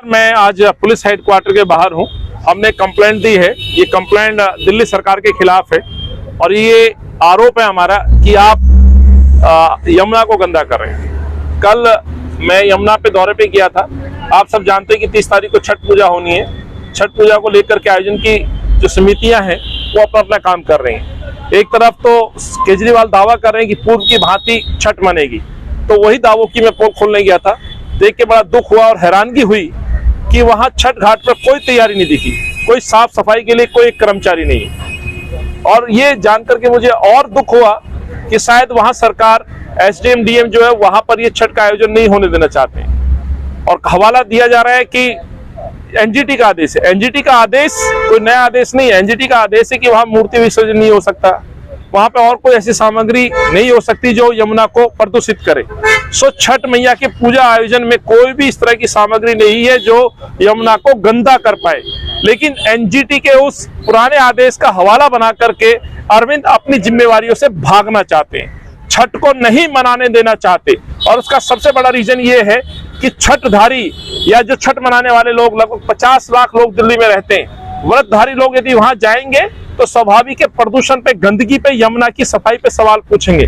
मैं आज police headquarter के बाहर हूं। हमने कंप्लेंट दी है। ये कंप्लेंट दिल्ली सरकार के खिलाफ है और ये आरोप है हमारा कि आप यमुना को गंदा कर रहे हैं। कल मैं यमुना पे दौरे पे गया था। आप सब जानते हैं कि 30 तारीख को छठ पूजा होनी है। छठ पूजा को लेकर के आयोजन की जो समितियां हैं वो अपना अपना काम कर रही हैं। एक तरफ तो केजरीवाल दावा कर रहे हैं कि पूर्व की भांति छठ मनेगी, तो वही दावों की मैं पोल खोलने गया था। देख के बड़ा दुख हुआ और हैरानगी हुई कि वहां छठ घाट पर कोई तैयारी नहीं दिखी, कोई साफ सफाई के लिए कोई एक कर्मचारी नहीं है। और ये जानकर के मुझे और दुख हुआ कि शायद वहां सरकार एसडीएम डीएम जो है वहां पर ये छठ का आयोजन नहीं होने देना चाहते हैं। और हवाला दिया जा रहा है कि एनजीटी का आदेश है। एनजीटी का आदेश कोई नया आदेश नहीं है। एनजीटी का आदेश है कि वहां मूर्ति विसर्जन नहीं हो सकता, वहां पे और कोई ऐसी सामग्री नहीं हो सकती जो यमुना को प्रदूषित करे। सो छठ मैया के पूजा आयोजन में कोई भी इस तरह की सामग्री नहीं है जो यमुना को गंदा कर पाए। लेकिन एनजीटी के उस पुराने आदेश का हवाला बना करके अरविंद अपनी जिम्मेवारियों से भागना चाहते हैं, छठ को नहीं मनाने देना चाहते। और उसका सबसे बड़ा रीजन ये है कि छठधारी या जो छठ मनाने वाले लोग, लगभग 50 लाख लोग दिल्ली में रहते हैं, व्रतधारी लोग यदि वहां जाएंगे तो स्वाभाविक है प्रदूषण पे, गंदगी पे, यमुना की सफाई पे सवाल पूछेंगे।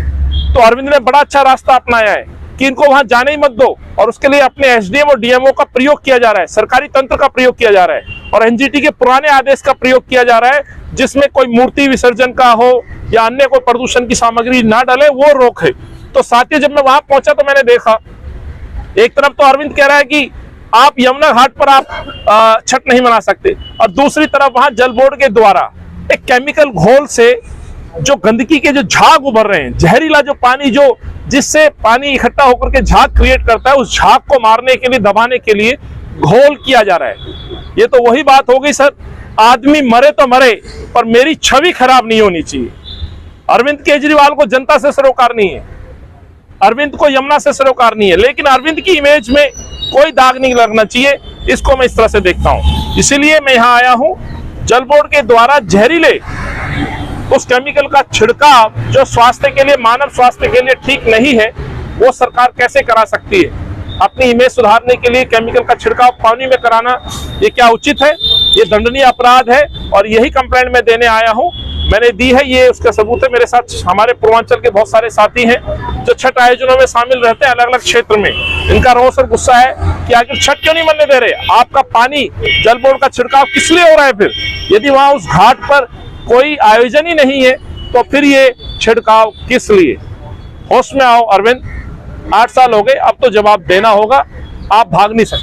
तो अरविंद ने बड़ा अच्छा रास्ता अपनाया है कि इनको वहां जाने ही मत दो और उसके लिए अपने एसडीएम और डीएमओ का प्रयोग किया जा रहा है, सरकारी तंत्र का प्रयोग किया जा रहा है और एनजीटी के पुराने आदेश का प्रयोग किया जा रहा है, जिसमें कोई मूर्ति विसर्जन का हो या अन्य कोई प्रदूषण की सामग्री ना डले, वो रोक है। तो साथ ही जब मैं वहां पहुंचा तो मैंने देखा, एक तरफ तो अरविंद कह रहा है कि आप यमुना घाट पर आप छठ नहीं मना सकते, और दूसरी तरफ वहां जल बोर्ड के द्वारा एक केमिकल घोल से जो गंदगी के जो झाग उभर रहे हैं, जहरीला जो पानी जो जिससे पानी इकट्ठा होकर के झाग क्रिएट करता है, उस झाग को मारने के लिए, दबाने के लिए घोल किया जा रहा है। ये तो वही बात हो गई सर, आदमी मरे तो मरे पर मेरी छवि खराब नहीं होनी चाहिए। अरविंद केजरीवाल को जनता से सरोकार नहीं है, अरविंद को यमुना से सरोकार नहीं है, लेकिन अरविंद की इमेज में कोई दाग नहीं लगना चाहिए। इसको मैं इस तरह से देखता हूं, इसीलिए मैं यहां आया हूं। जल बोर्ड के द्वारा जहरीले उस केमिकल का छिड़काव जो स्वास्थ्य के लिए, मानव स्वास्थ्य के लिए ठीक नहीं है, वो सरकार कैसे करा सकती है? अपनी इमेज सुधारने के लिए केमिकल का छिड़काव पानी में कराना, ये क्या उचित है? ये दंडनीय अपराध है और यही कंप्लेंट मैं देने आया हूं। मैंने दी है, ये उसका सबूत है। मेरे साथ हमारे पूर्वांचल के बहुत सारे साथी हैं जो छठ आयोजनों में शामिल रहते हैं अलग अलग क्षेत्र में। इनका रोष और गुस्सा है कि आखिर छठ क्यों नहीं मनने दे रहे? आपका पानी, जल बोर्ड का छिड़काव किस लिए हो रहा है? फिर यदि वहां उस घाट पर कोई आयोजन ही नहीं है तो फिर ये छिड़काव किस लिए? होश में आओ अरविंद, 8 साल हो गए, अब तो जवाब देना होगा, आप भाग नहीं सकते।